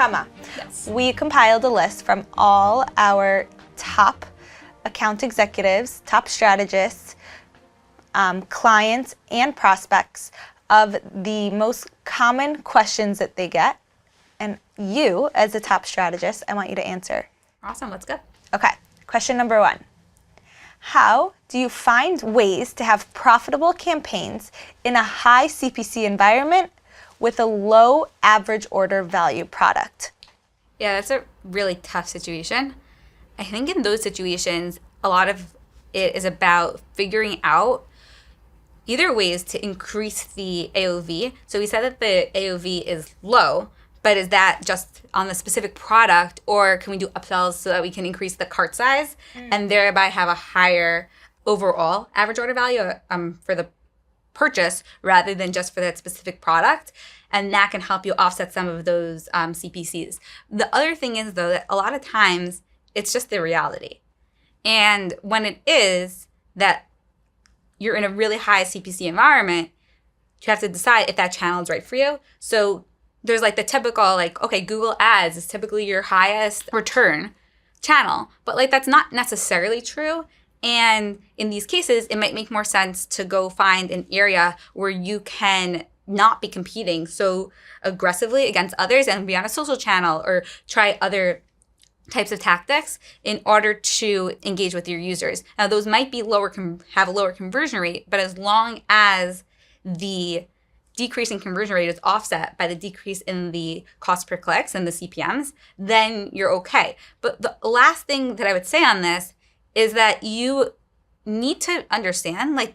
Nechama, Yes. we compiled a list from all our top account executives, top strategists, clients, and prospects of the most common questions that they get. And you, as a top strategist, I want you to answer. Awesome. Let's go. Okay, question number 1. How do you find ways to have profitable campaigns in a high CPC environment with a low average order value product? Yeah, that's a really tough situation. I think in those situations, a lot of it is about figuring out either ways to increase the AOV. So we said that the AOV is low, but is that just on the specific product, or can we do upsells so that we can increase the cart size and thereby have a higher overall average order value for the purchase rather than just for that specific product? And that can help you offset some of those CPCs. The other thing is, though, that a lot of times it's just the reality. And when it is that you're in a really high CPC environment, you have to decide if that channel is right for you. So there's like the typical, like, okay, Google Ads is typically your highest return channel, but like that's not necessarily true. And in these cases, it might make more sense to go find an area where you can not be competing so aggressively against others and be on a social channel or try other types of tactics in order to engage with your users. Now, those might be have a lower conversion rate, but as long as the decrease in conversion rate is offset by the decrease in the cost per clicks and the CPMs, then you're okay. But the last thing that I would say on this is that you need to understand, like,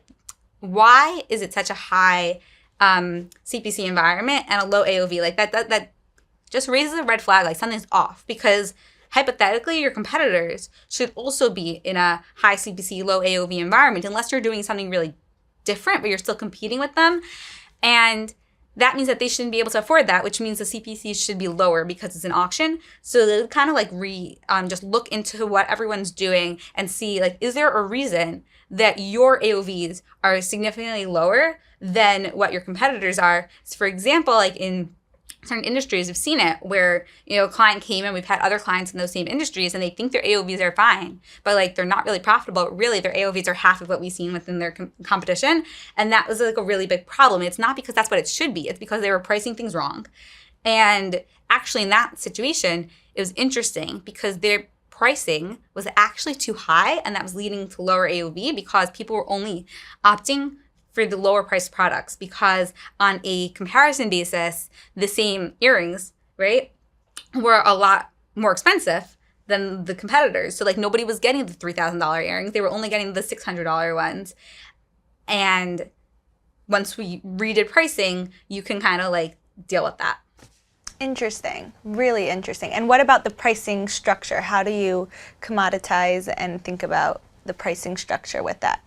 why is it such a high CPC environment and a low AOV? Like that just raises a red flag, like something's off, because hypothetically, your competitors should also be in a high CPC, low AOV environment, unless you're doing something really different, but you're still competing with them. And that means that they shouldn't be able to afford that, which means the CPC should be lower because it's an auction. So they kind of like just look into what everyone's doing and see, like, is there a reason that your AOVs are significantly lower than what your competitors are? So for example, like in certain industries, we've seen it where, a client came in, we've had other clients in those same industries, and they think their AOVs are fine, but like they're not really profitable. Really, their AOVs are half of what we've seen within their competition. And that was like a really big problem. It's not because that's what it should be. It's because they were pricing things wrong. And actually in that situation, it was interesting because their pricing was actually too high, and that was leading to lower AOV because people were only opting for the lower priced products, because on a comparison basis, the same earrings, right, were a lot more expensive than the competitors. So like nobody was getting the $3,000 earrings. They were only getting the $600 ones. And once we redid pricing, you can kind of like deal with that. Interesting. Really interesting. And what about the pricing structure? How do you commoditize and think about the pricing structure with that?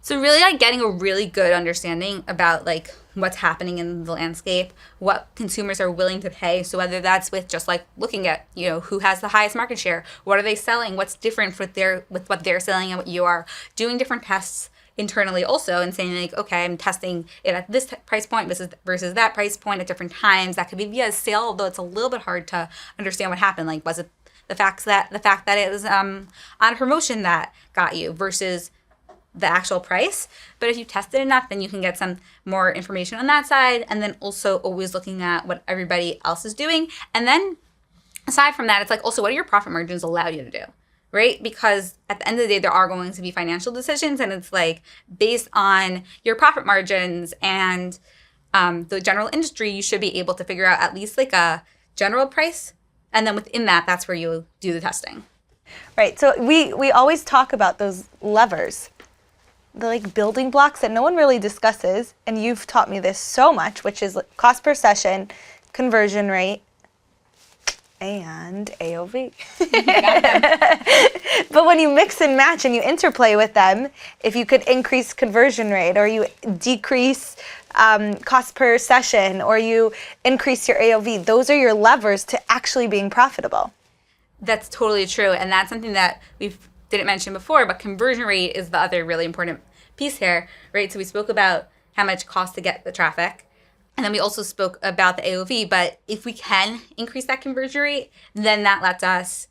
So really like getting a really good understanding about like what's happening in the landscape, what consumers are willing to pay. So whether that's with just like looking at, who has the highest market share, what are they selling, what's different with what they're selling and what you are, doing different tests internally also and saying like, okay, I'm testing it at this price point versus that price point at different times. That could be via sale, although it's a little bit hard to understand what happened. Like, was it the fact that it was on a promotion that got you versus the actual price? But if you test it enough, then you can get some more information on that side. And then also always looking at what everybody else is doing. And then aside from that, it's like also what do your profit margins allow you to do, right? Because at the end of the day, there are going to be financial decisions, and it's like based on your profit margins and the general industry, you should be able to figure out at least like a general price. And then within that, that's where you do the testing. Right. So we always talk about those levers, the like building blocks that no one really discusses, and you've taught me this so much, which is cost per session, conversion rate, and AOV. But when you mix and match and you interplay with them, if you could increase conversion rate, or you decrease cost per session, or you increase your AOV, those are your levers to actually being profitable. That's totally true. And that's something that we didn't mention before, but conversion rate is the other really important piece here, right? So we spoke about how much it costs to get the traffic. And then we also spoke about the AOV, but if we can increase that conversion rate, then that lets us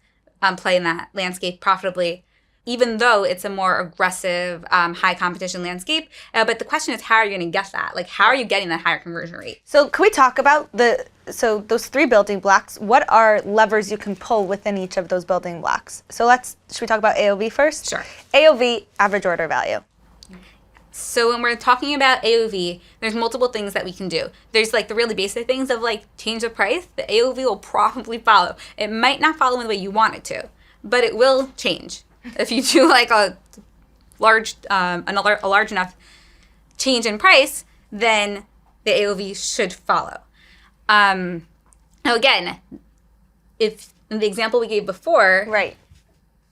play in that landscape profitably, even though it's a more aggressive, high competition landscape. But the question is, how are you going to get that? Like, how are you getting that higher conversion rate? So can we talk about those 3 building blocks? What are levers you can pull within each of those building blocks? So should we talk about AOV first? Sure. AOV, average order value. So when we're talking about AOV, there's multiple things that we can do. There's like the really basic things of like change the price. The AOV will probably follow. It might not follow in the way you want it to, but it will change. If you do like a large enough change in price, then the AOV should follow. Now again, if in the example we gave before, right,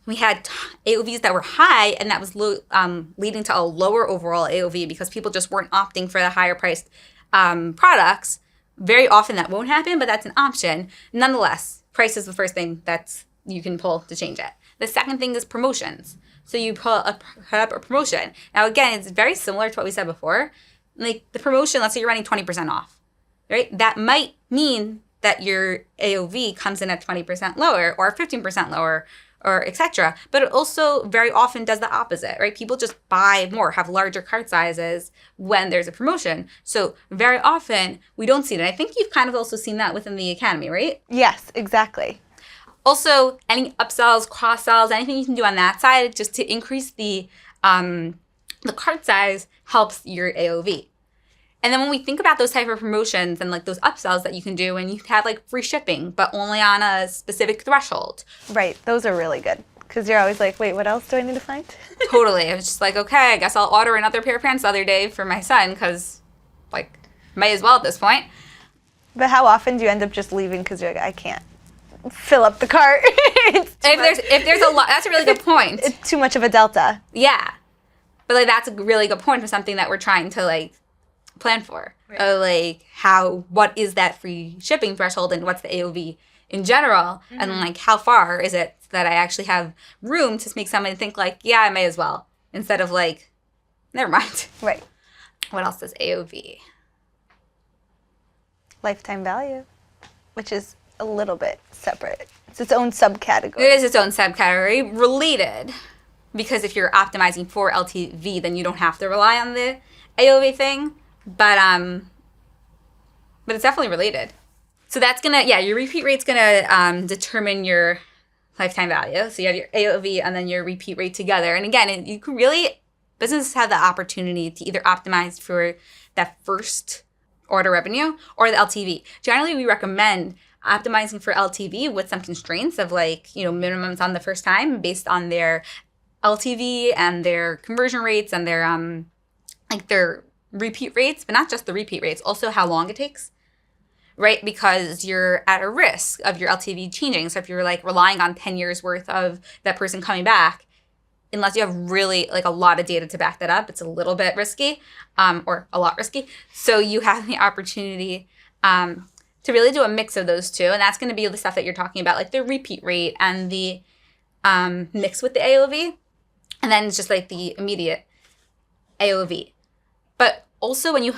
we had AOVs that were high, and that was leading to a lower overall AOV because people just weren't opting for the higher priced products. Very often that won't happen, but that's an option. Nonetheless, price is the first thing that you can pull to change it. The second thing is promotions. So you put up a promotion. Now again, it's very similar to what we said before. Like the promotion, let's say you're running 20% off, right? That might mean that your AOV comes in at 20% lower or 15% lower, or etc. But it also very often does the opposite, right? People just buy more, have larger cart sizes when there's a promotion. So very often we don't see that. I think you've kind of also seen that within the academy, right? Yes, exactly. Also, any upsells, cross-sells, anything you can do on that side just to increase the cart size helps your AOV. And then when we think about those type of promotions and like those upsells that you can do, and you have like free shipping, but only on a specific threshold. Right. Those are really good because you're always like, wait, what else do I need to find? Totally. I was just like, okay, I guess I'll order another pair of pants the other day for my son because like might as well at this point. But how often do you end up just leaving because you're like, I can't fill up the cart? if there's a lot, that's a really good point. It's too much of a delta. Yeah. But like that's a really good point for something that we're trying to like plan for. Right. Like what is that free shipping threshold and what's the AOV in general, and like how far is it that I actually have room to make somebody think like, yeah, I may as well, instead of like, never mind. Right. What else is AOV? Lifetime value, which is a little bit separate. It's its own subcategory. It is its own subcategory, related, because if you're optimizing for LTV, then you don't have to rely on the AOV thing. But it's definitely related. So that's your repeat rate's gonna determine your lifetime value. So you have your AOV and then your repeat rate together. And again, you can businesses have the opportunity to either optimize for that first order revenue or the LTV. Generally, we recommend optimizing for LTV with some constraints of like, minimums on the first time based on their LTV and their conversion rates and their their repeat rates, but not just the repeat rates, also how long it takes, right? Because you're at a risk of your LTV changing. So if you're like relying on 10 years worth of that person coming back, unless you have really like a lot of data to back that up, it's a little bit risky, or a lot risky. So you have the opportunity to really do a mix of those two. And that's going to be the stuff that you're talking about, like the repeat rate and the mix with the AOV. And then it's just like the immediate AOV. But also when you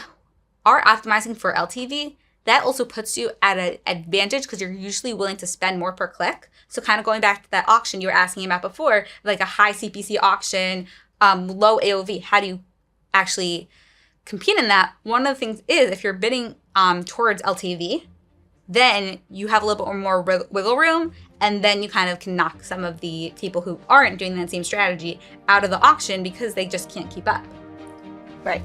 are optimizing for LTV, that also puts you at an advantage because you're usually willing to spend more per click. So kind of going back to that auction you were asking about before, like a high CPC auction, low AOV, how do you actually compete in that? One of the things is if you're bidding towards LTV, then you have a little bit more wiggle room, and then you kind of can knock some of the people who aren't doing that same strategy out of the auction because they just can't keep up. Right.